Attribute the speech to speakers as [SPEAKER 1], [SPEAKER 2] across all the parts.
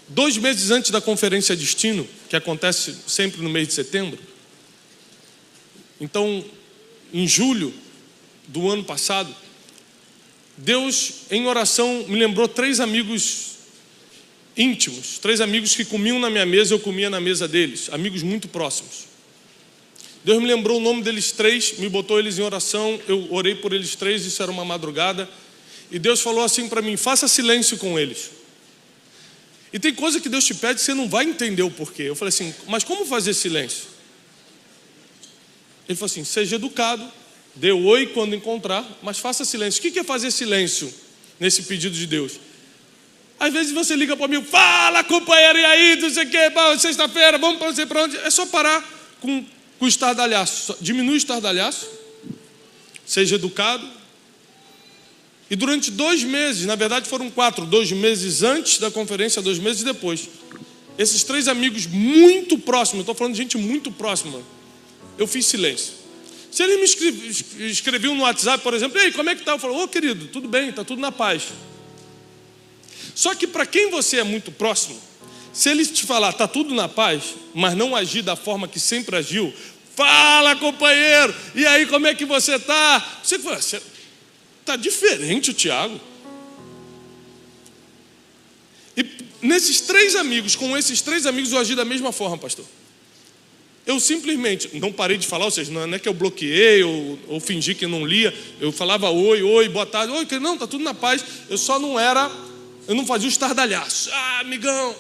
[SPEAKER 1] 2 meses antes da Conferência Destino, que acontece sempre no mês de setembro. Então, em julho do ano passado, Deus, em oração, me lembrou 3 amigos íntimos, 3 amigos que comiam na minha mesa, eu comia na mesa deles, amigos muito próximos. Deus me lembrou o nome deles 3, me botou eles em oração, eu orei por eles 3, isso era uma madrugada, e Deus falou assim para mim: faça silêncio com eles. E tem coisa que Deus te pede, você não vai entender o porquê. Eu falei assim: mas como fazer silêncio? Ele falou assim: seja educado, dê oi quando encontrar, mas faça silêncio. O que é fazer silêncio nesse pedido de Deus? Às vezes você liga para mim: fala, companheiro, e aí, não sei o que, sexta-feira, vamos para não sei para onde. É só parar com o estardalhaço. Diminui o estardalhaço, seja educado. E durante 2 meses, na verdade foram 4, 2 meses antes da conferência, 2 meses depois, esses 3 amigos muito próximos, eu estou falando de gente muito próxima, eu fiz silêncio. Se eles me escreviam no WhatsApp, por exemplo: ei, como é que está? Eu falo: ô querido, tudo bem, está tudo na paz. Só que para quem você é muito próximo, se ele te falar está tudo na paz, mas não agir da forma que sempre agiu: fala, companheiro, e aí, como é que você está? Você fala: está diferente o Tiago. E nesses 3 amigos, com esses 3 amigos, eu agi da mesma forma, pastor. Eu simplesmente não parei de falar, ou seja, não é que eu bloqueei ou fingi que não lia. Eu falava: oi, boa tarde, oi, não, está tudo na paz. Eu não fazia o estardalhaço. Ah, amigão.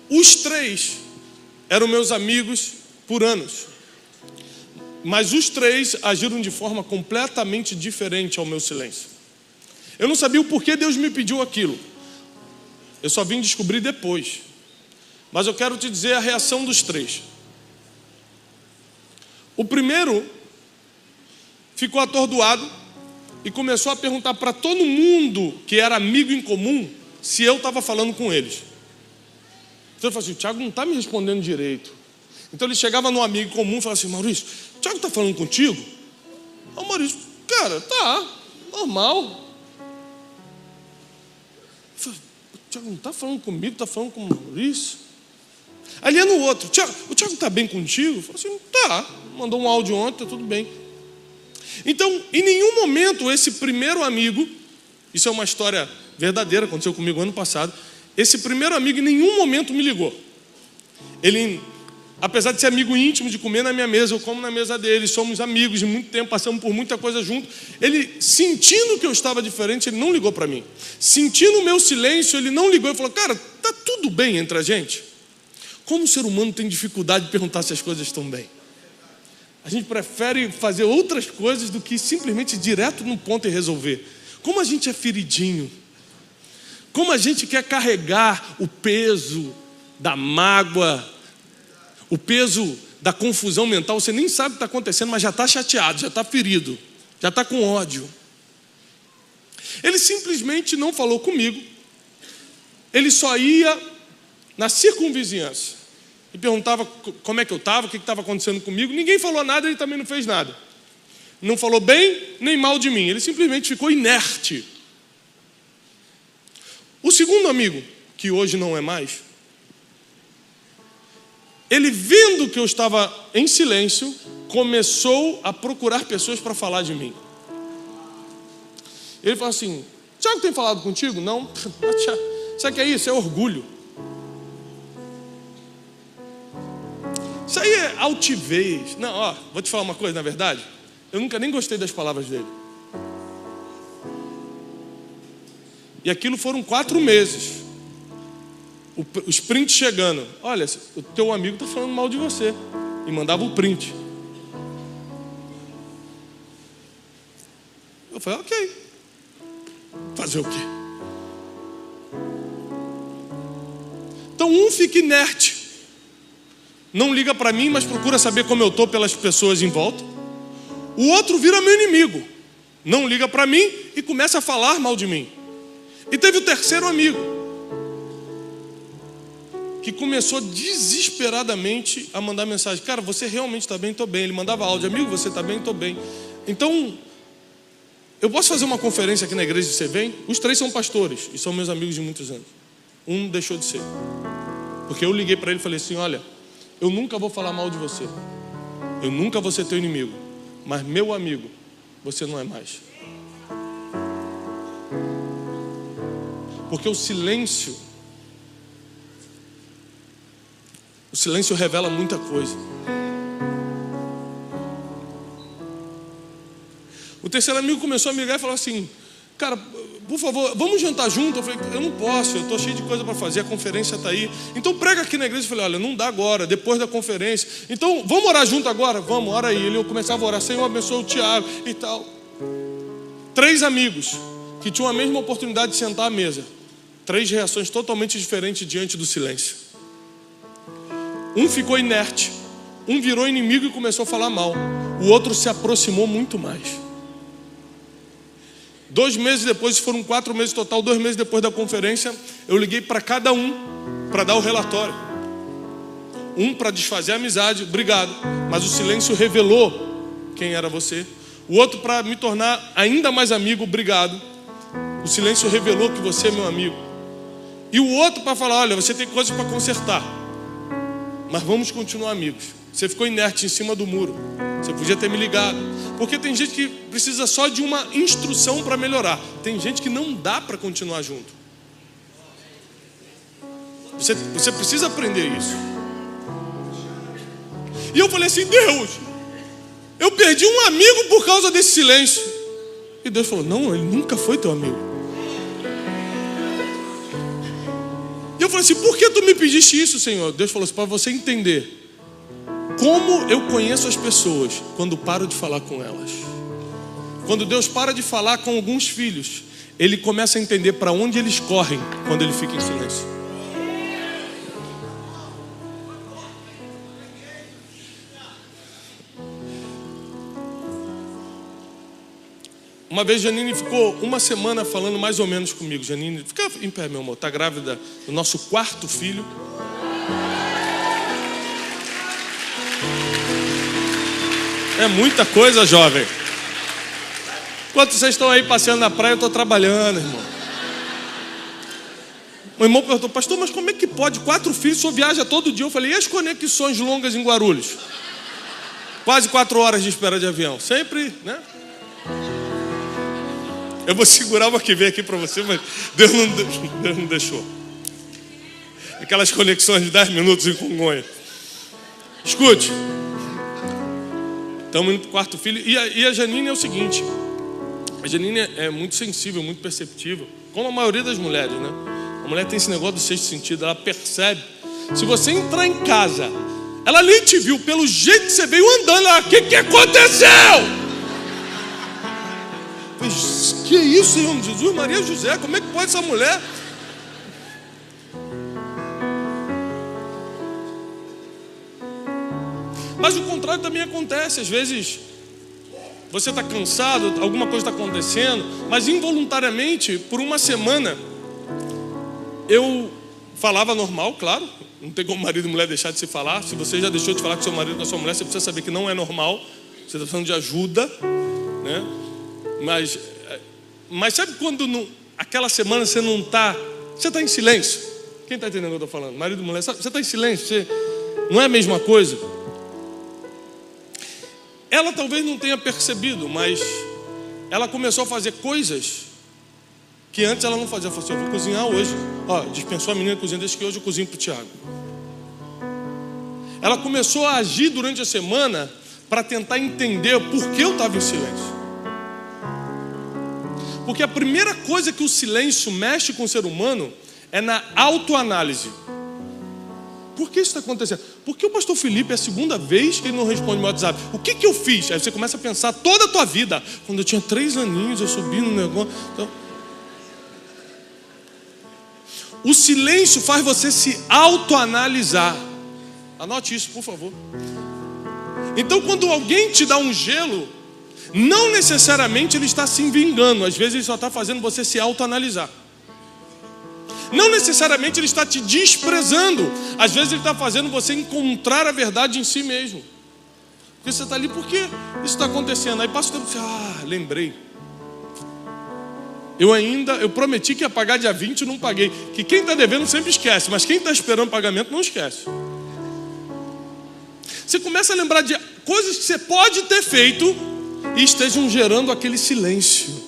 [SPEAKER 1] Os 3 eram meus amigos por anos, mas os 3 agiram de forma completamente diferente ao meu silêncio. Eu não sabia o porquê Deus me pediu aquilo. Eu só vim descobrir depois. Mas eu quero te dizer a reação dos 3. O primeiro ficou atordoado e começou a perguntar para todo mundo que era amigo em comum se eu estava falando com eles. Então eu falei assim: o Tiago não está me respondendo direito. Então ele chegava no amigo comum e falava assim: Maurício, o Tiago está falando contigo? Ô Maurício, cara, tá, normal. Eu falei: o Tiago não está falando comigo, está falando com o Maurício. Ali é no outro: o Tiago está bem contigo? Eu falei assim: tá, mandou um áudio ontem, está tudo bem. Então, em nenhum momento esse primeiro amigo, isso é uma história verdadeira, aconteceu comigo ano passado, esse primeiro amigo em nenhum momento me ligou. Ele, apesar de ser amigo íntimo, de comer na minha mesa, eu como na mesa dele, somos amigos de muito tempo, passamos por muita coisa junto. Ele, sentindo que eu estava diferente, ele não ligou para mim. Sentindo o meu silêncio, ele não ligou e falou: cara, tá tudo bem entre a gente? Como o ser humano tem dificuldade de perguntar se as coisas estão bem? A gente prefere fazer outras coisas do que simplesmente ir direto no ponto e resolver. Como a gente é feridinho. Como a gente quer carregar o peso da mágoa, o peso da confusão mental. Você nem sabe o que está acontecendo, mas já está chateado, já está ferido, já está com ódio. Ele simplesmente não falou comigo. Ele só ia na circunvizinhança e perguntava como é que eu estava, o que estava acontecendo comigo. Ninguém falou nada, ele também não fez nada. Não falou bem nem mal de mim, ele simplesmente ficou inerte. O segundo amigo, que hoje não é mais, ele, vendo que eu estava em silêncio, começou a procurar pessoas para falar de mim. Ele falou assim: Tiago tem falado contigo? Não. Sabe o que é isso? É orgulho. Isso aí é altivez. Não, ó, vou te falar uma coisa, na verdade, eu nunca nem gostei das palavras dele. E aquilo foram 4 meses. Os prints chegando: olha, o teu amigo está falando mal de você. E mandava o print. Eu falei: ok, fazer o quê? Então um fica inerte, não liga para mim, mas procura saber como eu estou pelas pessoas em volta. O outro vira meu inimigo, não liga para mim e começa a falar mal de mim. E teve o terceiro amigo, que começou desesperadamente a mandar mensagem: cara, você realmente está bem? Estou bem. Ele mandava áudio: amigo, você está bem? Estou bem. Então, eu posso fazer uma conferência aqui na igreja e você vem? Os 3 são pastores e são meus amigos de muitos anos. Um deixou de ser. Porque eu liguei para ele e falei assim: olha, eu nunca vou falar mal de você. Eu nunca vou ser teu inimigo. Mas meu amigo, você não é mais. Porque o silêncio revela muita coisa. O terceiro amigo começou a me ligar e falou assim: cara, por favor, vamos jantar junto? Eu falei: eu não posso, eu estou cheio de coisa para fazer, a conferência está aí. Então prega aqui na igreja. Eu falei: olha, não dá agora, depois da conferência. Então vamos orar junto agora? Vamos, ora aí. Eu começava a orar: Senhor, abençoa o Tiago e tal. 3 amigos que tinham a mesma oportunidade de sentar à mesa. 3 reações totalmente diferentes diante do silêncio. Um ficou inerte, um virou inimigo e começou a falar mal. O outro se aproximou muito mais. 2 meses depois, foram 4 meses total, 2 meses depois da conferência, eu liguei para cada um para dar o relatório. Um para desfazer a amizade, obrigado, mas o silêncio revelou quem era você. O outro para me tornar ainda mais amigo, obrigado. O silêncio revelou que você é meu amigo. E o outro para falar: olha, você tem coisas para consertar, mas vamos continuar amigos. Você ficou inerte em cima do muro. Você podia ter me ligado. Porque tem gente que precisa só de uma instrução para melhorar. Tem gente que não dá para continuar junto. Você precisa aprender isso. E eu falei assim: Deus, eu perdi um amigo por causa desse silêncio. E Deus falou: não, ele nunca foi teu amigo. E eu falei assim: por que tu me pediste isso, Senhor? Deus falou assim: para você entender como eu conheço as pessoas quando paro de falar com elas. Quando Deus para de falar com alguns filhos, Ele começa a entender para onde eles correm quando Ele fica em silêncio. Uma vez Janine ficou uma semana falando mais ou menos comigo. Janine, fica em pé, meu amor, está grávida do nosso 4º filho. É muita coisa, jovem. Enquanto vocês estão aí passeando na praia, eu estou trabalhando, irmão. O irmão perguntou: pastor, mas como é que pode? 4 filhos, só viaja todo dia. Eu falei: e as conexões longas em Guarulhos? Quase 4 horas de espera de avião. Sempre, né? Eu vou segurar uma que vem aqui para você, mas Deus não deixou. Aquelas conexões de 10 minutos em Congonha. Escute. Estamos indo para o 4º filho. E a Janine é o seguinte: a Janine é muito sensível, muito perceptível, como a maioria das mulheres, né? A mulher tem esse negócio do 6º sentido. Ela percebe. Se você entrar em casa, ela nem te viu, pelo jeito que você veio andando, ela: o que aconteceu? Que isso, Senhor Jesus, Maria José? Como é que pode essa mulher? Mas o contrário também acontece. Às vezes você está cansado, alguma coisa está acontecendo, mas involuntariamente, por uma semana, eu falava normal, claro. Não tem como marido e mulher deixar de se falar. Se você já deixou de falar com seu marido ou com a sua mulher, você precisa saber que não é normal. Você está precisando de ajuda, né? Mas sabe quando aquela semana você não está... Você está em silêncio? Quem está entendendo o que eu estou falando? Marido e mulher, você está em silêncio? Não é a mesma coisa? Ela talvez não tenha percebido, mas ela começou a fazer coisas que antes ela não fazia. Ela falou assim: eu vou cozinhar hoje. Ó, dispensou a menina de cozinha, desde que hoje eu cozinho para o Tiago. Ela começou a agir durante a semana para tentar entender por que eu estava em silêncio. Porque a primeira coisa que o silêncio mexe com o ser humano é na autoanálise. Por que isso está acontecendo? Porque o pastor Felipe é a 2ª vez que ele não responde meu WhatsApp. O que eu fiz? Aí você começa a pensar toda a tua vida. Quando eu tinha 3 aninhos, eu subi no negócio. Então... O silêncio faz você se autoanalisar. Anote isso, por favor. Então, quando alguém te dá um gelo, não necessariamente ele está se vingando. Às vezes ele só está fazendo você se autoanalisar. Não necessariamente ele está te desprezando. Às vezes ele está fazendo você encontrar a verdade em si mesmo. Porque você está ali: por que isso está acontecendo? Aí passa o tempo e você: lembrei. Eu prometi que ia pagar dia 20 e não paguei. Que quem está devendo sempre esquece, mas quem está esperando pagamento não esquece. Você começa a lembrar de coisas que você pode ter feito e estejam gerando aquele silêncio.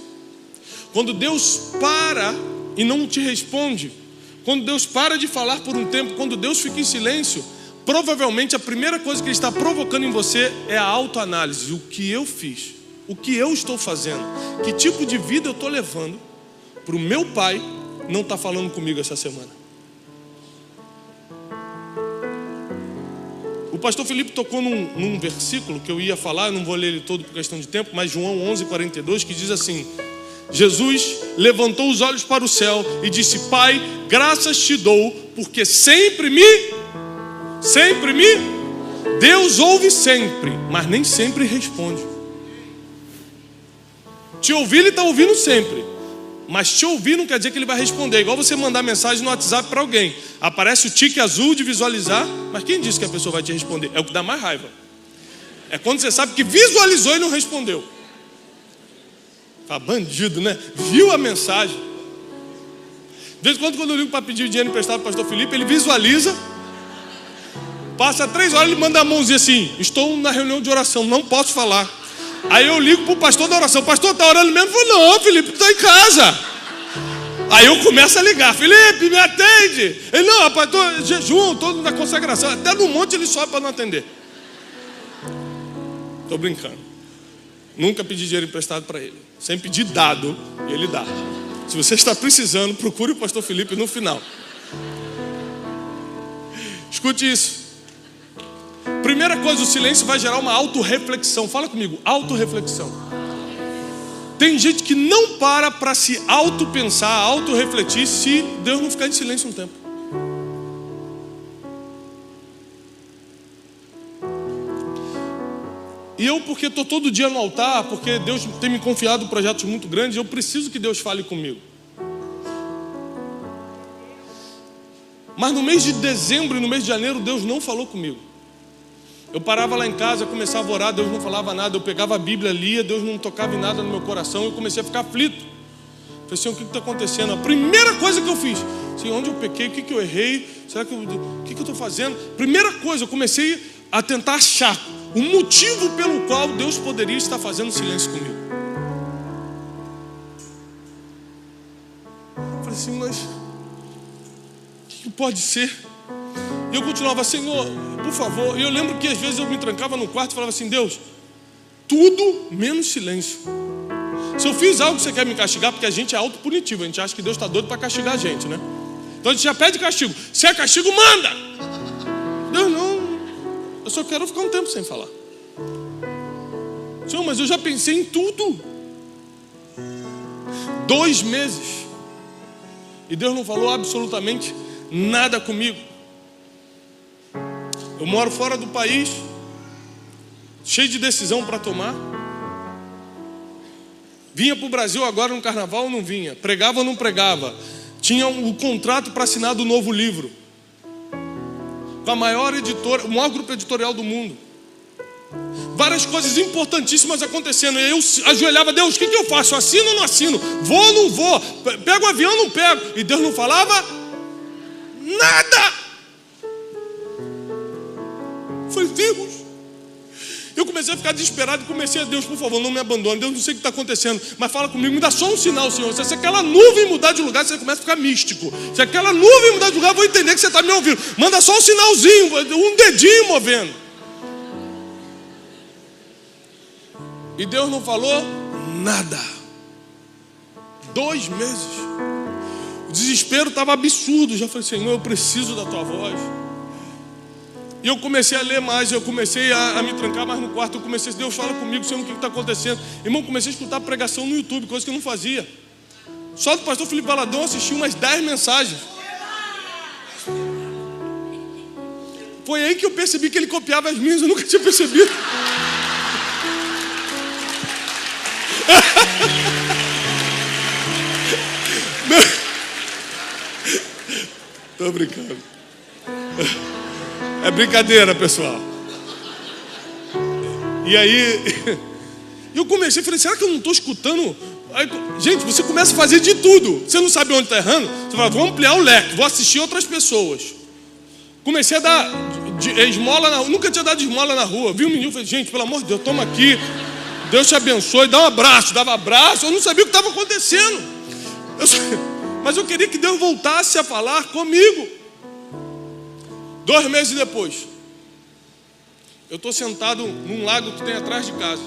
[SPEAKER 1] Quando Deus para e não te responde, quando Deus para de falar por um tempo, quando Deus fica em silêncio, provavelmente a primeira coisa que Ele está provocando em você é a autoanálise. O que eu fiz? O que eu estou fazendo? Que tipo de vida eu estou levando para o meu pai não estar falando comigo essa semana? O pastor Felipe tocou num versículo que eu ia falar, eu não vou ler ele todo por questão de tempo, mas João 11:42, que diz assim: Jesus levantou os olhos para o céu e disse: Pai, graças te dou, porque sempre me... Deus ouve sempre, mas nem sempre responde. Te ouvir, Ele está ouvindo sempre, mas te ouvir não quer dizer que Ele vai responder. Igual você mandar mensagem no WhatsApp para alguém, aparece o tique azul de visualizar, mas quem disse que a pessoa vai te responder? É o que dá mais raiva. É quando você sabe que visualizou e não respondeu. Tá bandido, né? Viu a mensagem. De vez em quando eu ligo para pedir dinheiro emprestado para o pastor Felipe, ele visualiza, passa 3 horas, ele manda a mãozinha assim: estou na reunião de oração, não posso falar. Aí eu ligo para o pastor da oração: pastor, está orando mesmo? Eu falo: não, Felipe, está em casa. Aí eu começo a ligar: Felipe, me atende. Ele: não, rapaz, estou em jejum, estou na consagração. Até no monte ele sobe para não atender. Estou brincando. Nunca pedi dinheiro emprestado para ele. Sempre pedi dado, e ele dá. Se você está precisando, procure o pastor Felipe no final. Escute isso. Primeira coisa, o silêncio vai gerar uma autorreflexão. Fala comigo, autorreflexão. Tem gente que não para se autopensar, autorrefletir, se Deus não ficar em silêncio um tempo. E eu, porque estou todo dia no altar, porque Deus tem me confiado projetos muito grandes, eu preciso que Deus fale comigo. Mas no mês de dezembro e no mês de janeiro, Deus não falou comigo. Eu parava lá em casa, começava a orar, Deus não falava nada. Eu pegava a Bíblia, lia, Deus não tocava em nada no meu coração. Eu comecei a ficar aflito. Falei: Senhor, o que está acontecendo? A primeira coisa que eu fiz: Senhor, onde eu pequei? O que eu errei? Será que o que eu estou fazendo? Primeira coisa, eu comecei a tentar achar o motivo pelo qual Deus poderia estar fazendo silêncio comigo. Falei assim: mas o que pode ser? E eu continuava: Senhor, por favor. E eu lembro que às vezes eu me trancava no quarto e falava assim: Deus, tudo menos silêncio. Se eu fiz algo que você quer me castigar, porque a gente é autopunitivo, a gente acha que Deus está doido para castigar a gente, né? Então a gente já pede castigo. Se é castigo, manda. Deus não. Eu só quero ficar um tempo sem falar. Senhor, mas eu já pensei em tudo. 2 meses. E Deus não falou absolutamente nada comigo. Eu moro fora do país, cheio de decisão para tomar. Vinha para o Brasil agora no carnaval ou não vinha? Pregava ou não pregava? Tinha o contrato para assinar do novo livro com a maior editora, o maior grupo editorial do mundo. Várias coisas importantíssimas acontecendo. E eu ajoelhava: Deus, o que eu faço? Eu assino ou não assino? Vou ou não vou? Pego o avião ou não pego? E Deus não falava nada. Eu falei: Deus. Eu comecei a ficar desesperado e comecei a: Deus, por favor, não me abandone. Deus, não sei o que está acontecendo, mas fala comigo, me dá só um sinal, Senhor. Se aquela nuvem mudar de lugar, você começa a ficar místico. Se aquela nuvem mudar de lugar, eu vou entender que você está me ouvindo. Manda só um sinalzinho, um dedinho movendo. E Deus não falou nada. 2 meses. O desespero estava absurdo. Já falei: Senhor, eu preciso da tua voz. E eu comecei a ler mais, eu comecei a me trancar mais no quarto. Eu comecei: Deus, fala comigo, Senhor, o que está acontecendo? Irmão, comecei a escutar pregação no YouTube, coisa que eu não fazia. Só do pastor Felipe Valadão eu assisti umas 10 mensagens. Foi aí que eu percebi que ele copiava as minhas, eu nunca tinha percebido. Tô brincando. É brincadeira, pessoal. E aí eu comecei, falei: será que eu não estou escutando Aí, gente, você começa a fazer de tudo. Você não sabe onde está errando. Você fala, vou ampliar o leque, vou assistir outras pessoas. Comecei a dar esmola na rua. Nunca tinha dado esmola na rua. Vi um menino e falei, gente, pelo amor de Deus, toma aqui. Deus te abençoe, dá um abraço. Dava abraço, eu não sabia o que estava acontecendo. Mas eu queria que Deus voltasse a falar comigo. 2 meses depois, eu estou sentado num lago que tem atrás de casa.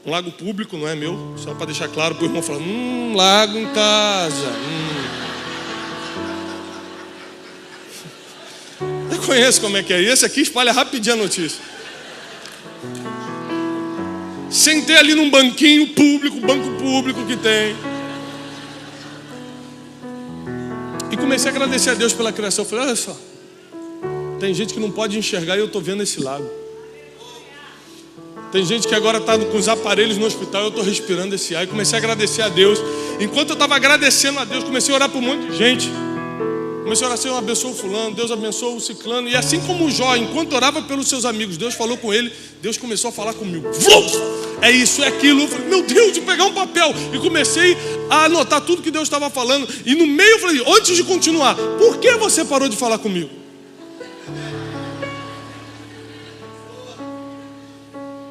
[SPEAKER 1] Um lago público, não é meu. Só para deixar claro para o irmão falar, lago em casa. Eu conheço como é que é. Esse aqui espalha rapidinho a notícia. Sentei ali num banquinho público, banco público que tem. E comecei a agradecer a Deus pela criação. Eu falei, olha só, tem gente que não pode enxergar e eu estou vendo esse lago. Tem gente que agora está com os aparelhos no hospital e eu estou respirando esse ar. E comecei a agradecer a Deus. Enquanto eu estava agradecendo a Deus, comecei a orar por um monte de gente. Comecei a orar, Senhor, abençoa o fulano, Deus abençoa o ciclano. E assim como o Jó, enquanto orava pelos seus amigos, Deus falou com ele, Deus começou a falar comigo. É isso, é aquilo. Eu falei, meu Deus, de pegar um papel. E comecei a anotar tudo que Deus estava falando. E no meio eu falei, antes de continuar, por que você parou de falar comigo?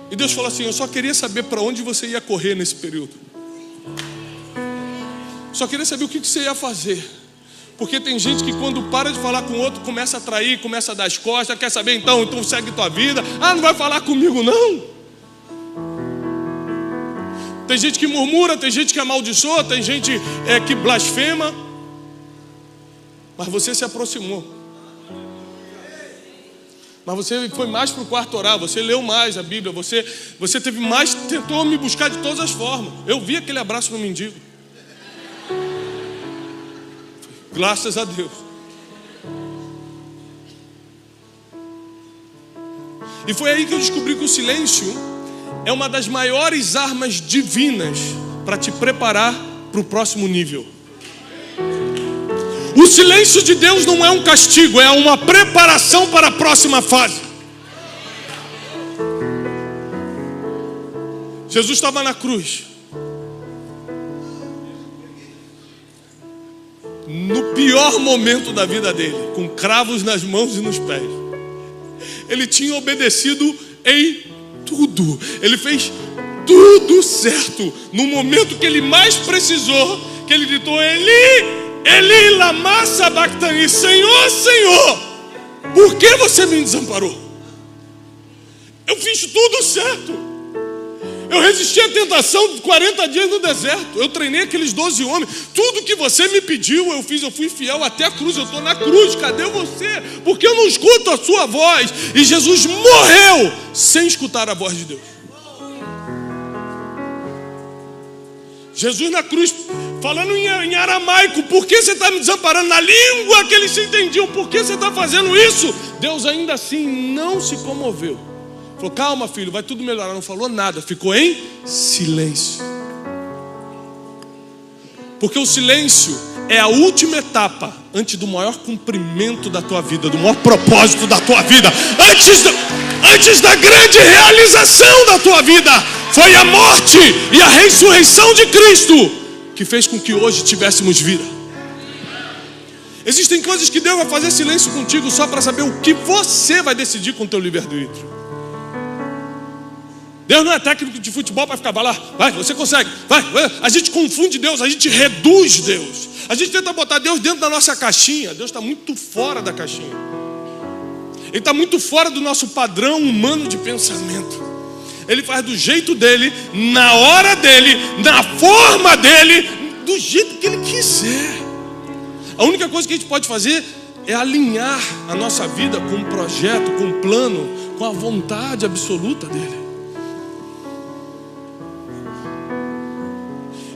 [SPEAKER 1] E Deus falou assim, eu só queria saber para onde você ia correr nesse período. Só queria saber o que você ia fazer. Porque tem gente que quando para de falar com o outro, começa a trair, começa a dar as costas, quer saber então segue tua vida. Não vai falar comigo não. Tem gente que murmura, tem gente que amaldiçoa, tem gente que blasfema. Mas você se aproximou. Mas você foi mais para o quarto orar, você leu mais a Bíblia, você teve mais, tentou me buscar de todas as formas. Eu vi aquele abraço no mendigo. Graças a Deus. E foi aí que eu descobri que o silêncio é uma das maiores armas divinas para te preparar para o próximo nível. O silêncio de Deus não é um castigo, é uma preparação para a próxima fase. Jesus estava na cruz. No pior momento da vida dele, com cravos nas mãos e nos pés. Ele tinha obedecido em tudo. Ele fez tudo certo. No momento que ele mais precisou, que ele gritou, Eli, Eli, lama sabachthani, Senhor, Senhor, por que você me desamparou? Eu fiz tudo certo. Eu resisti à tentação de 40 dias no deserto. Eu treinei aqueles 12 homens. Tudo que você me pediu eu fiz. Eu fui fiel até a cruz. Eu estou na cruz. Cadê você? Porque eu não escuto a sua voz. E Jesus morreu sem escutar a voz de Deus. Jesus na cruz, falando em aramaico. Por que você está me desamparando? Na língua que eles se entendiam. Por que você está fazendo isso? Deus ainda assim não se comoveu. Falou, calma filho, vai tudo melhorar. Não falou nada, ficou em silêncio. Porque o silêncio é a última etapa antes do maior cumprimento da tua vida, do maior propósito da tua vida, antes da grande realização da tua vida. Foi a morte e a ressurreição de Cristo que fez com que hoje tivéssemos vida. Existem coisas que Deus vai fazer silêncio contigo só para saber o que você vai decidir com o teu livre-arbítrio. Deus não é técnico de futebol para ficar, vai lá, vai, você consegue, vai. A gente confunde Deus, a gente reduz Deus. A gente tenta botar Deus dentro da nossa caixinha. Deus está muito fora da caixinha. Ele está muito fora do nosso padrão humano de pensamento. Ele faz do jeito dele, na hora dele, na forma dele, do jeito que ele quiser. A única coisa que a gente pode fazer é alinhar a nossa vida com um projeto, com um plano, com a vontade absoluta dele.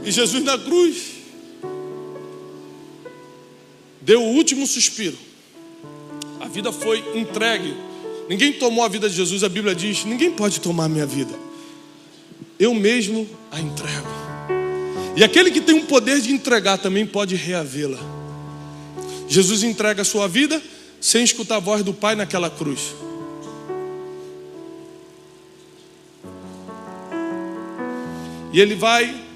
[SPEAKER 1] E Jesus na cruz deu o último suspiro. A vida foi entregue. Ninguém tomou a vida de Jesus. A Bíblia diz, ninguém pode tomar a minha vida. Eu mesmo a entrego. E aquele que tem o poder de entregar também pode reavê-la. Jesus entrega a sua vida sem escutar a voz do Pai naquela cruz. E ele vai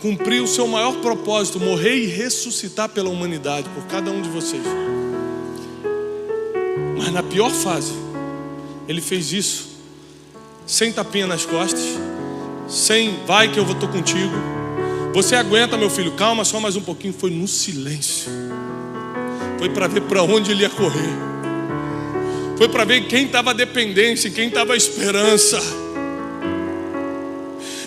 [SPEAKER 1] cumprir o seu maior propósito, morrer e ressuscitar pela humanidade, por cada um de vocês. Mas na pior fase, ele fez isso sem tapinha nas costas, sem vai que eu estou contigo, você aguenta meu filho, calma só mais um pouquinho. Foi no silêncio, foi para ver para onde ele ia correr, foi para ver quem estava a dependência, quem estava a esperança.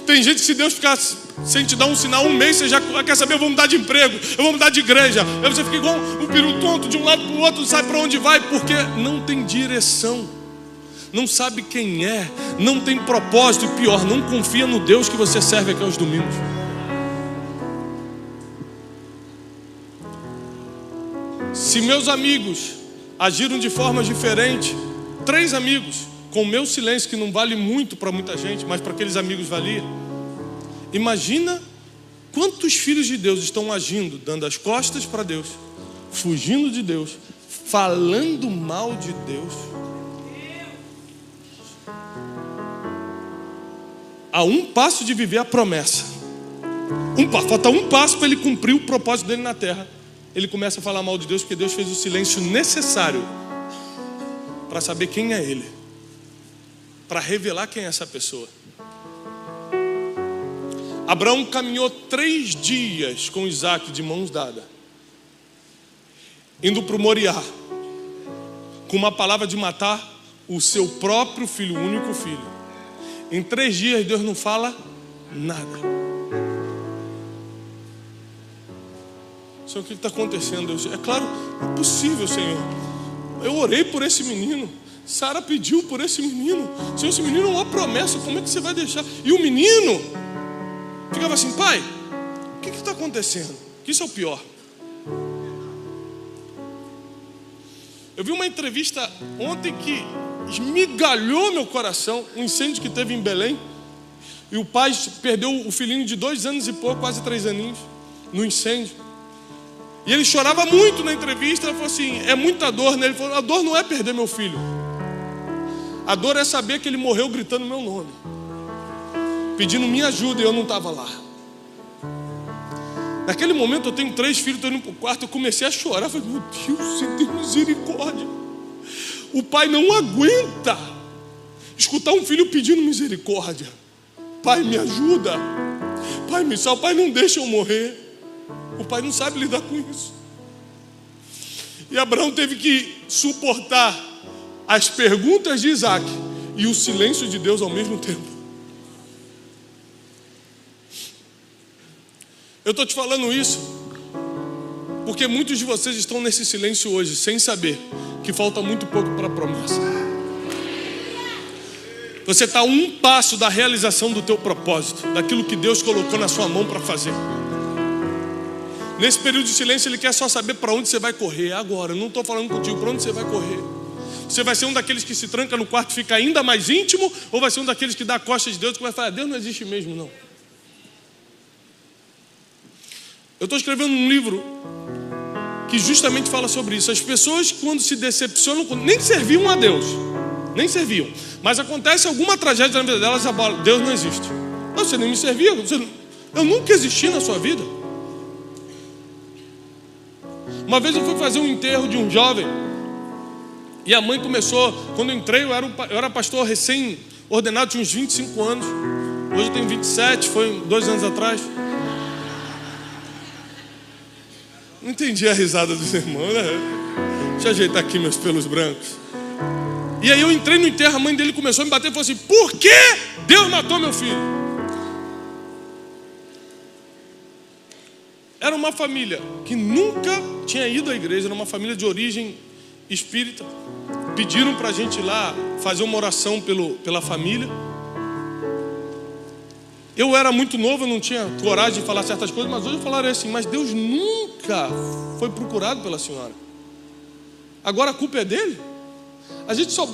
[SPEAKER 1] Tem gente que se Deus ficar sem te dar um sinal, um mês você já quer saber, eu vou mudar de emprego, eu vou mudar de igreja. Aí você fica igual um peru tonto, de um lado para o outro, não sabe para onde vai, porque não tem direção, não sabe quem é, não tem propósito e pior, não confia no Deus que você serve aqui aos domingos. Se meus amigos agiram de forma diferente, 3 amigos, com o meu silêncio, que não vale muito para muita gente, mas para aqueles amigos valia. Imagina quantos filhos de Deus estão agindo, dando as costas para Deus, fugindo de Deus, falando mal de Deus. A um passo de viver a promessa, falta um passo para ele cumprir o propósito dele na terra. Ele começa a falar mal de Deus, porque Deus fez o silêncio necessário para saber quem é ele, para revelar quem é essa pessoa. Abraão caminhou 3 dias com Isaac de mãos dadas, indo para o Moriá, com uma palavra de matar o seu próprio filho, o único filho. Em 3 dias Deus não fala nada. Senhor, o que está acontecendo? É claro, é possível, Senhor. Eu orei por esse menino, Sara pediu por esse menino. Senhor, esse menino é uma promessa, como é que você vai deixar? E o menino ficava assim: pai, o que está acontecendo? Que isso é o pior. Eu vi uma entrevista ontem que esmigalhou meu coração, um incêndio que teve em Belém, e o pai perdeu o filhinho de 2 anos e pouco, quase 3 aninhos, no incêndio. E ele chorava muito na entrevista. Ele falou assim: é muita dor, né? Ele falou: a dor não é perder meu filho, a dor é saber que ele morreu gritando meu nome, pedindo minha ajuda, e eu não estava lá. Naquele momento eu tenho 3 filhos, estou indo para o quarto, eu comecei a chorar. Eu falei: meu Deus, você tem misericórdia. O pai não aguenta escutar um filho pedindo misericórdia. Pai, me ajuda. Pai, me salva. Pai, não deixa eu morrer. O pai não sabe lidar com isso. E Abraão teve que suportar as perguntas de Isaac e o silêncio de Deus ao mesmo tempo. Eu estou te falando isso porque muitos de vocês estão nesse silêncio hoje, sem saber que falta muito pouco para a promessa. Você está a um passo da realização do teu propósito, daquilo que Deus colocou na sua mão para fazer. Nesse período de silêncio Ele quer só saber para onde você vai correr agora. Eu não estou falando contigo para onde você vai correr. Você vai ser um daqueles que se tranca no quarto e fica ainda mais íntimo, ou vai ser um daqueles que dá a costa de Deus e vai falar: Deus não existe mesmo, não. Eu estou escrevendo um livro que justamente fala sobre isso. As pessoas, quando se decepcionam, nem serviam a Deus, nem serviam, mas acontece alguma tragédia na vida delas, Deus não existe. Você nem me servia, eu nunca existi na sua vida. Uma vez eu fui fazer um enterro de um jovem, e a mãe começou, quando eu entrei, eu era pastor recém-ordenado, tinha uns 25 anos. Hoje eu tenho 27, foi 2 anos atrás. Não entendi a risada dos irmãos, né? Deixa eu ajeitar aqui meus pelos brancos. E aí eu entrei no enterro, a mãe dele começou a me bater e falou assim: por que Deus matou meu filho? Era uma família que nunca tinha ido à igreja, era uma família de origem espírita. Pediram para a gente ir lá fazer uma oração pela família. Eu era muito novo, eu não tinha coragem de falar certas coisas, mas hoje eu falaria assim: mas Deus nunca foi procurado pela senhora. Agora a culpa é dele? A gente só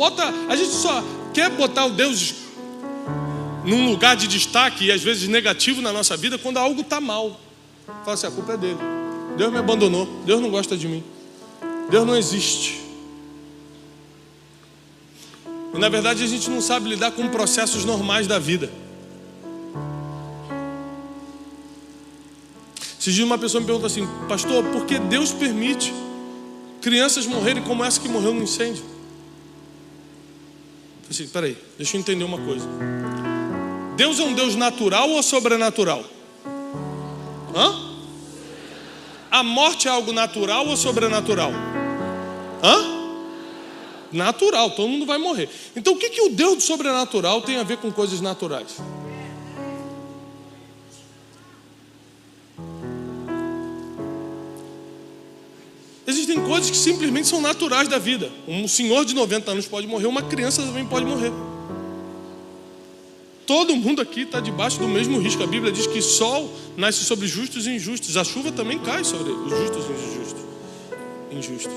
[SPEAKER 1] quer botar o Deus num lugar de destaque, e às vezes negativo na nossa vida, quando algo está mal. Fala assim: a culpa é dele. Deus me abandonou. Deus não gosta de mim. Deus não existe. E na verdade a gente não sabe lidar com processos normais da vida. Esses dias uma pessoa me pergunta assim: pastor, por que Deus permite crianças morrerem como essa que morreu no incêndio? Eu falei assim: peraí, deixa eu entender uma coisa. Deus é um Deus natural ou sobrenatural? A morte é algo natural ou sobrenatural? Natural, todo mundo vai morrer. Então o que o Deus do sobrenatural tem a ver com coisas naturais? Existem coisas que simplesmente são naturais da vida. Um senhor de 90 anos pode morrer, uma criança também pode morrer. Todo mundo aqui está debaixo do mesmo risco. A Bíblia diz que sol nasce sobre justos e injustos. A chuva também cai sobre os justos e injustos.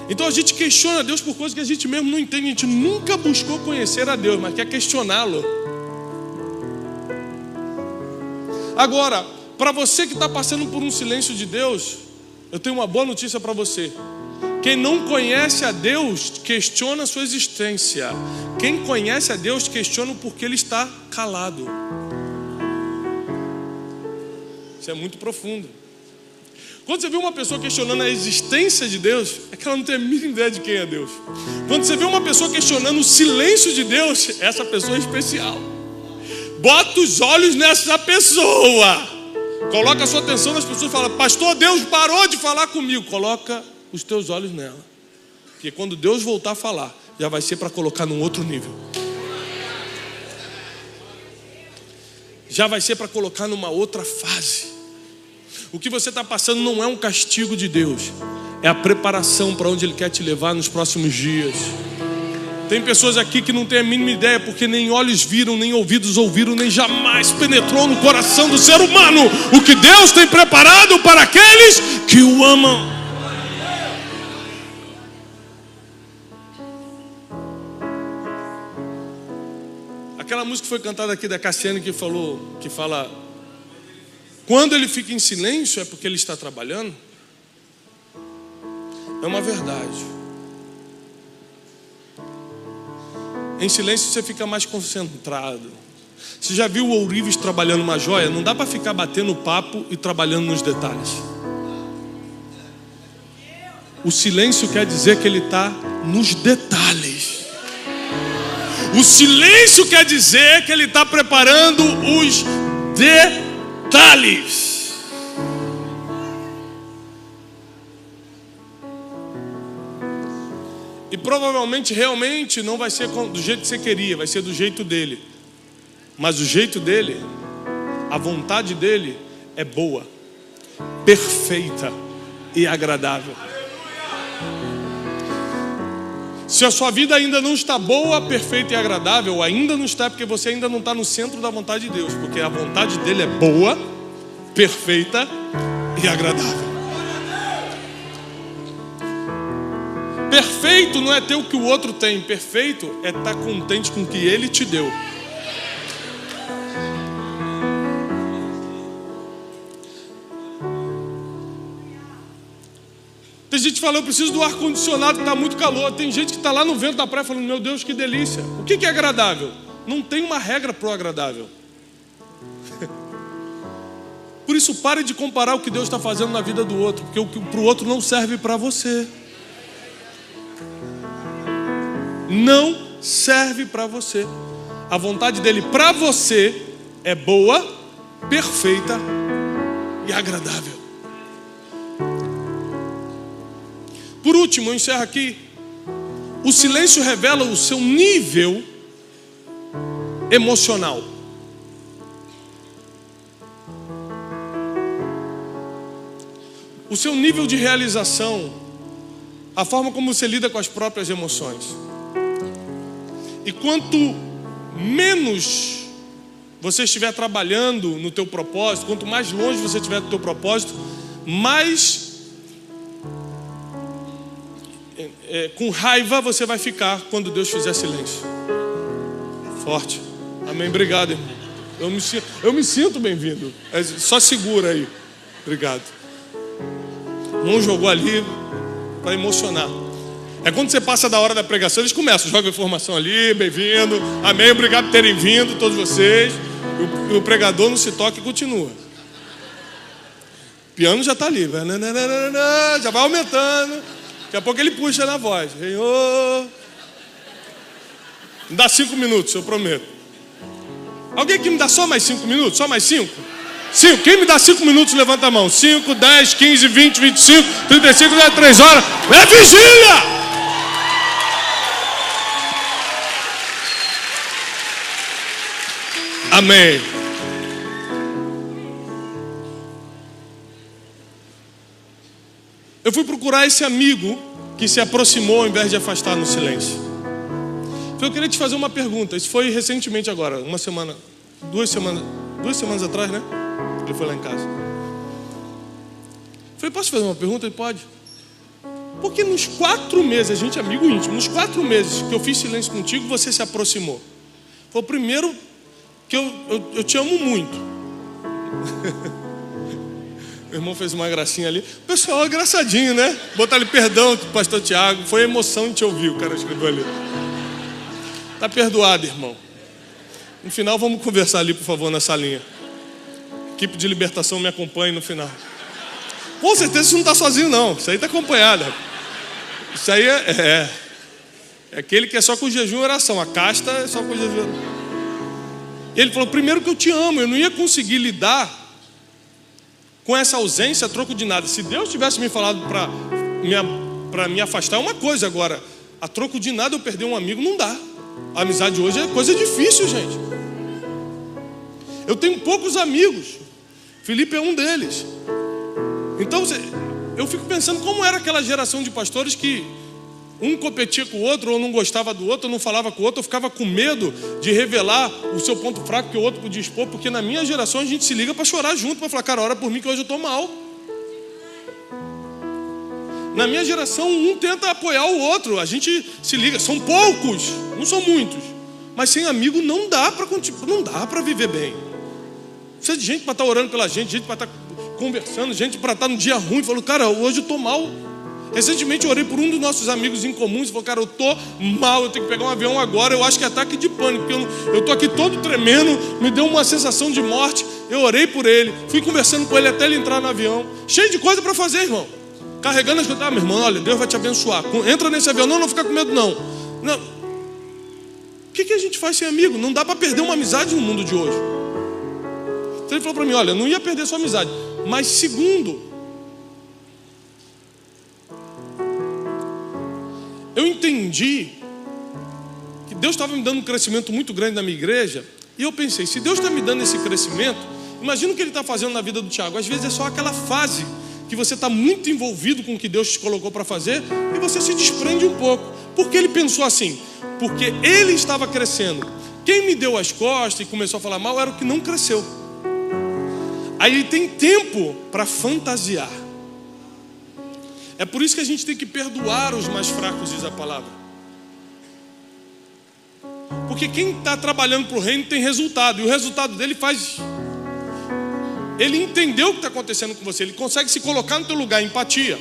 [SPEAKER 1] Então a gente questiona Deus por coisas que a gente mesmo não entende. A gente nunca buscou conhecer a Deus, mas quer questioná-lo. Agora, para você que está passando por um silêncio de Deus, eu tenho uma boa notícia para você. Quem não conhece a Deus, questiona a sua existência. Quem conhece a Deus, questiona o porquê Ele está calado. Isso é muito profundo. Quando você vê uma pessoa questionando a existência de Deus, é que ela não tem a mínima ideia de quem é Deus. Quando você vê uma pessoa questionando o silêncio de Deus, essa pessoa é especial. Bota os olhos nessa pessoa. Coloca a sua atenção nas pessoas e fala: pastor, Deus parou de falar comigo. Coloca os teus olhos nela. Porque quando Deus voltar a falar, já vai ser para colocar num outro nível. Já vai ser para colocar numa outra fase. O que você está passando não é um castigo de Deus. É a preparação para onde Ele quer te levar nos próximos dias. Tem pessoas aqui que não têm a mínima ideia, porque nem olhos viram, nem ouvidos ouviram, nem jamais penetrou no coração do ser humano o que Deus tem preparado para aqueles que o amam. Aquela música que foi cantada aqui da Cassiane que fala: quando ele fica em silêncio é porque ele está trabalhando. É uma verdade. Em silêncio você fica mais concentrado. Você já viu o ourives trabalhando uma joia? Não dá para ficar batendo papo e trabalhando nos detalhes. O silêncio quer dizer que ele está nos detalhes. O silêncio quer dizer que ele está preparando os detalhes. E provavelmente, realmente, não vai ser do jeito que você queria, vai ser do jeito dele. Mas o jeito dele, a vontade dele é boa, perfeita e agradável. Se a sua vida ainda não está boa, perfeita e agradável, ainda não está, porque você ainda não está no centro da vontade de Deus. Porque a vontade dele é boa, perfeita e agradável. Perfeito não é ter o que o outro tem. Perfeito é estar contente com o que ele te deu. Tem gente que fala: eu preciso do ar-condicionado, que está muito calor. Tem gente que está lá no vento da praia falando: meu Deus, que delícia. O que é agradável? Não tem uma regra para o agradável. Por isso, pare de comparar o que Deus está fazendo na vida do outro, porque o que para o outro não serve para você. Não serve para você. A vontade dele para você é boa, perfeita e agradável. Por último, eu encerro aqui. O silêncio revela o seu nível emocional. O seu nível de realização, a forma como você lida com as próprias emoções. E quanto menos você estiver trabalhando no teu propósito, quanto mais longe você estiver do teu propósito, mais com raiva você vai ficar quando Deus fizer silêncio. Forte. Amém. Obrigado, irmão. Eu me sinto bem-vindo. Só segura aí. Obrigado. O irmão jogou ali para emocionar. É quando você passa da hora da pregação, eles começam, jogam informação ali, bem-vindo, amém, obrigado por terem vindo, todos vocês. O pregador não se toca e continua. O piano já está ali, já vai aumentando. Daqui a pouco ele puxa na voz. Senhor. Me dá 5 minutos, eu prometo. Alguém que me dá só mais 5 minutos? Só mais 5? 5. Quem me dá 5 minutos, levanta a mão. 5, 10, 15, 20, 25, 35, 3 horas. É vigília! Amém. Eu fui procurar esse amigo que se aproximou ao invés de afastar no silêncio. Eu queria te fazer uma pergunta. Isso foi recentemente agora, duas semanas atrás, né? Ele foi lá em casa. Eu falei, posso fazer uma pergunta? Ele pode. Porque nos 4 meses, a gente é amigo íntimo, nos 4 meses que eu fiz silêncio contigo, você se aproximou. Foi o primeiro que eu te amo muito. Meu irmão fez uma gracinha ali. O pessoal é engraçadinho, né? Botar ali perdão, pastor Tiago. Foi emoção de te ouvir, o cara escreveu ali. Tá perdoado, irmão. No final, vamos conversar ali, por favor, na salinha. Equipe de libertação me acompanhe no final. Com certeza você não está sozinho, não. Isso aí está acompanhado. Isso aí é aquele que é só com jejum e oração. A casta é só com jejum e oração. E ele falou, primeiro que eu te amo. Eu não ia conseguir lidar com essa ausência a troco de nada. Se Deus tivesse me falado para me afastar, é uma coisa. Agora, a troco de nada eu perder um amigo, não dá. A amizade hoje é coisa difícil, gente. Eu tenho poucos amigos. Felipe é um deles. Então, eu fico pensando como era aquela geração de pastores que um competia com o outro, ou não gostava do outro, ou não falava com o outro, ou ficava com medo de revelar o seu ponto fraco que o outro podia expor, porque na minha geração a gente se liga para chorar junto, para falar, cara, ora por mim que hoje eu estou mal. Na minha geração, um tenta apoiar o outro, a gente se liga, são poucos, não são muitos, mas sem amigo não dá para viver bem. Precisa de gente para estar orando pela gente para estar conversando, gente para estar no dia ruim, falou, cara, hoje eu estou mal. Recentemente eu orei por um dos nossos amigos em comum e falou, cara, eu estou mal, eu tenho que pegar um avião agora, eu acho que é ataque de pânico, porque eu estou aqui todo tremendo, me deu uma sensação de morte. Eu orei por ele, fui conversando com ele até ele entrar no avião, cheio de coisa para fazer, irmão. Carregando as coisas, meu irmão, olha, Deus vai te abençoar. Entra nesse avião, não fica com medo, não. O que a gente faz sem amigo? Não dá para perder uma amizade no mundo de hoje. Então ele falou para mim, olha, eu não ia perder sua amizade. Mas segundo, eu entendi que Deus estava me dando um crescimento muito grande na minha igreja. E eu pensei, se Deus está me dando esse crescimento, imagina o que Ele está fazendo na vida do Tiago. Às vezes é só aquela fase que você está muito envolvido com o que Deus te colocou para fazer e você se desprende um pouco. Por que ele pensou assim? Porque ele estava crescendo. Quem me deu as costas e começou a falar mal era o que não cresceu. Aí ele tem tempo para fantasiar. É por isso que a gente tem que perdoar os mais fracos, diz a palavra. Porque quem está trabalhando para o reino tem resultado. E o resultado dele faz... Ele entendeu o que está acontecendo com você. Ele consegue se colocar no teu lugar, empatia.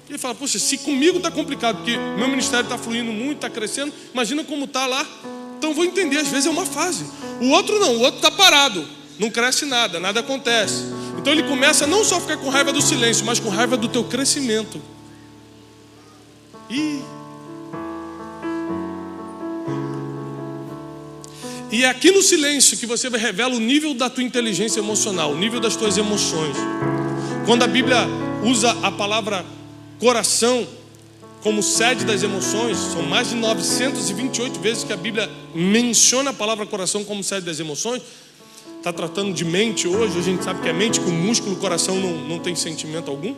[SPEAKER 1] Ele fala, poxa, se comigo está complicado, porque meu ministério está fluindo muito, está crescendo, imagina como está lá. Então vou entender, às vezes é uma fase. O outro não, o outro está parado. Não cresce nada, nada acontece. Então ele começa a não só ficar com raiva do silêncio, mas com raiva do teu crescimento. E é aqui no silêncio que você revela o nível da tua inteligência emocional, o nível das tuas emoções. Quando a Bíblia usa a palavra coração como sede das emoções, são mais de 928 vezes que a Bíblia menciona a palavra coração como sede das emoções. Está tratando de mente hoje, a gente sabe que é mente, que o músculo, o coração não tem sentimento algum.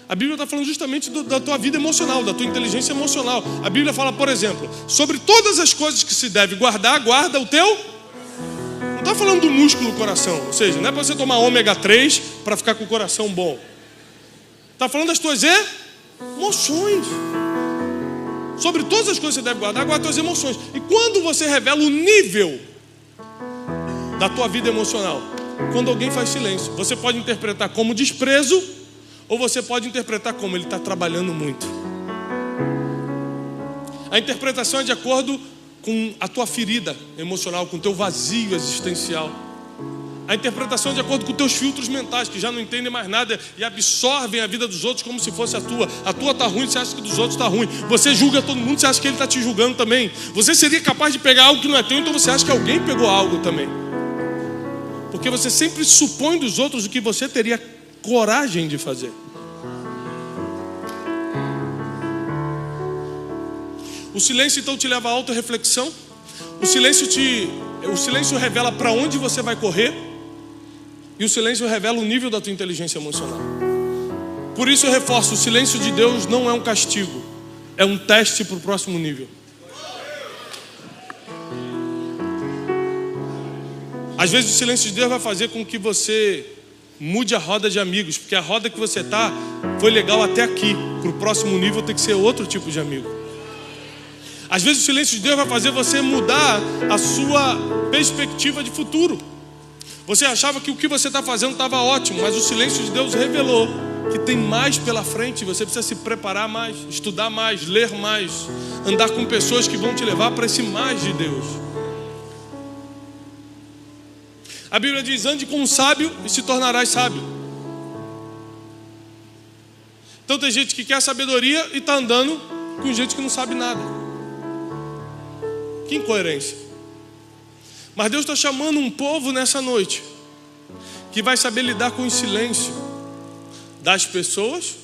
[SPEAKER 1] A Bíblia está falando justamente da tua vida emocional, da tua inteligência emocional. A Bíblia fala, por exemplo, sobre todas as coisas que se deve guardar, guarda o teu... Não está falando do músculo do coração, ou seja, não é para você tomar ômega 3 para ficar com o coração bom. Está falando das tuas emoções. Sobre todas as coisas que você deve guardar, guarda as tuas emoções. E quando você revela o nível da tua vida emocional, quando alguém faz silêncio, você pode interpretar como desprezo, ou você pode interpretar como ele está trabalhando muito. A interpretação é de acordo com a tua ferida emocional, com o teu vazio existencial. A interpretação de acordo com os teus filtros mentais, que já não entendem mais nada e absorvem a vida dos outros como se fosse a tua. A tua está ruim, você acha que dos outros está ruim. Você julga todo mundo, você acha que ele está te julgando também. Você seria capaz de pegar algo que não é teu, então você acha que alguém pegou algo também. Porque você sempre supõe dos outros o que você teria coragem de fazer. O silêncio então te leva à autorreflexão. O silêncio revela para onde você vai correr. E o silêncio revela o nível da tua inteligência emocional. Por isso eu reforço, o silêncio de Deus não é um castigo, é um teste para o próximo nível. Às vezes o silêncio de Deus vai fazer com que você mude a roda de amigos, porque a roda que você está foi legal até aqui. Para o próximo nível tem que ser outro tipo de amigo. Às vezes o silêncio de Deus vai fazer você mudar a sua perspectiva de futuro. Você achava que o que você está fazendo estava ótimo, mas o silêncio de Deus revelou que tem mais pela frente. Você precisa se preparar mais, estudar mais, ler mais, andar com pessoas que vão te levar para esse mais de Deus. A Bíblia diz: ande com um sábio e se tornarás sábio. Então tem gente que quer sabedoria e está andando com gente que não sabe nada. Que incoerência. Mas Deus está chamando um povo nessa noite que vai saber lidar com o silêncio das pessoas,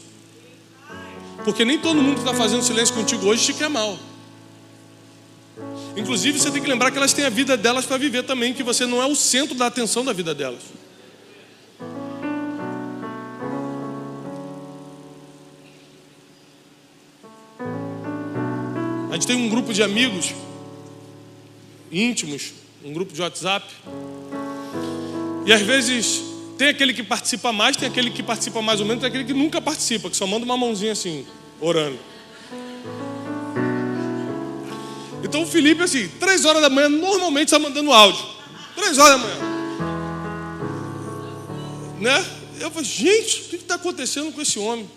[SPEAKER 1] porque nem todo mundo que está fazendo silêncio contigo hoje te quer mal. Inclusive você tem que lembrar que elas têm a vida delas para viver também, que você não é o centro da atenção da vida delas. A gente tem um grupo de amigos íntimos, um grupo de WhatsApp, e às vezes tem aquele que participa mais, tem aquele que participa mais ou menos, tem aquele que nunca participa, que só manda uma mãozinha assim, orando. Então o Felipe, assim, 3 horas da manhã, normalmente está mandando áudio. 3 horas da manhã. Né? Eu falei, gente, o que está acontecendo com esse homem?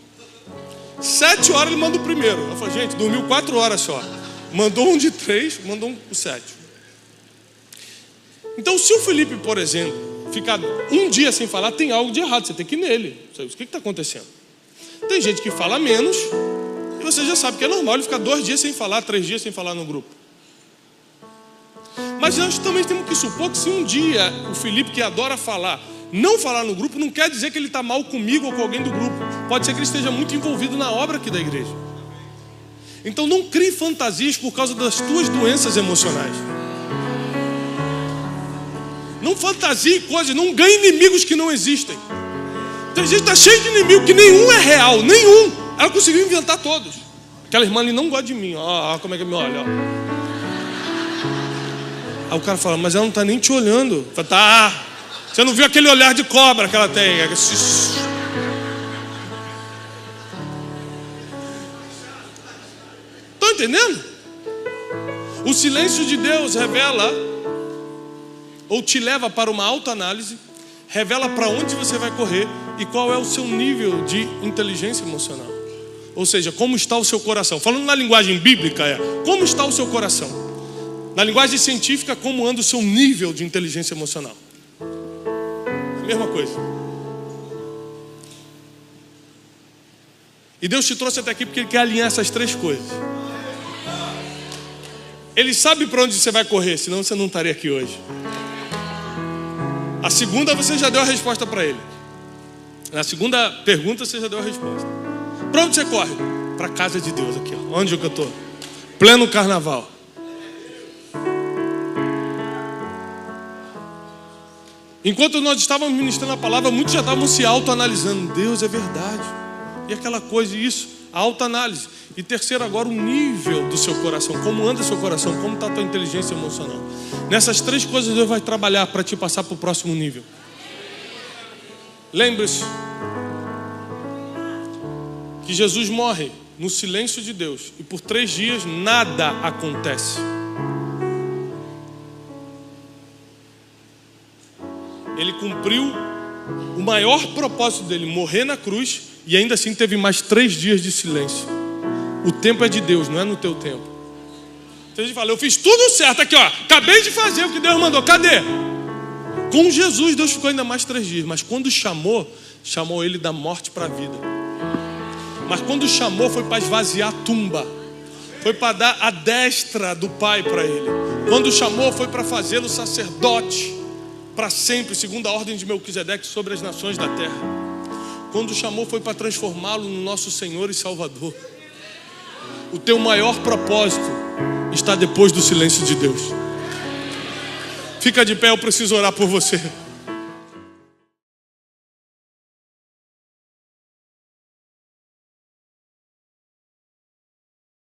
[SPEAKER 1] 7 horas ele manda o primeiro. Eu falei, gente, dormiu 4 horas só. Mandou um de 3, mandou um de 7. Então, se o Felipe, por exemplo, ficar um dia sem falar, tem algo de errado, você tem que ir nele. O que está acontecendo? Tem gente que fala menos, e você já sabe que é normal ele ficar 2 dias sem falar, 3 dias sem falar no grupo. Mas nós também temos que supor que se um dia o Felipe, que adora falar, não falar no grupo, não quer dizer que ele está mal comigo ou com alguém do grupo. Pode ser que ele esteja muito envolvido na obra aqui da igreja. Então não crie fantasias por causa das tuas doenças emocionais. Não fantasie coisas, não ganhe inimigos que não existem. Tem gente que está cheio de inimigo que nenhum é real, nenhum. Ela conseguiu inventar todos. Aquela irmã ali não gosta de mim, ó, como é que me olha, ó. Aí o cara fala, mas ela não está nem te olhando. Fala, tá, você não viu aquele olhar de cobra que ela tem? Estão entendendo? O silêncio de Deus revela, ou te leva para uma autoanálise, revela para onde você vai correr e qual é o seu nível de inteligência emocional. Ou seja, como está o seu coração. Falando na linguagem bíblica, como está o seu coração. Na linguagem científica, como anda o seu nível de inteligência emocional. Mesma coisa. E Deus te trouxe até aqui porque Ele quer alinhar essas 3 coisas. Ele sabe para onde você vai correr, senão você não estaria aqui hoje. A segunda você já deu a resposta para ele. Na segunda pergunta você já deu a resposta. Para onde você corre? Para a casa de Deus aqui, ó. Onde que eu estou? Pleno carnaval. Enquanto nós estávamos ministrando a palavra, muitos já estavam se autoanalisando. Deus, é verdade. E aquela coisa, isso, a autoanálise. E terceiro agora, o nível do seu coração. Como anda seu coração, como está a tua inteligência emocional. Nessas 3 coisas Deus vai trabalhar para te passar para o próximo nível. Lembre-se que Jesus morre no silêncio de Deus. E por 3 dias nada acontece. Ele cumpriu o maior propósito dele, morrer na cruz, e ainda assim teve mais 3 dias de silêncio. O tempo é de Deus, não é no teu tempo. Então a gente fala, eu fiz tudo certo aqui, ó. Acabei de fazer o que Deus mandou, cadê? Com Jesus, Deus ficou ainda mais 3 dias. Mas quando chamou ele da morte para a vida. Mas quando chamou, foi para esvaziar a tumba. Foi para dar a destra do Pai para ele. Quando chamou, foi para fazê-lo sacerdote para sempre, segundo a ordem de Melquisedeque, sobre as nações da terra. Quando chamou, foi para transformá-lo no nosso Senhor e Salvador. O teu maior propósito está depois do silêncio de Deus. Fica de pé, eu preciso orar por você.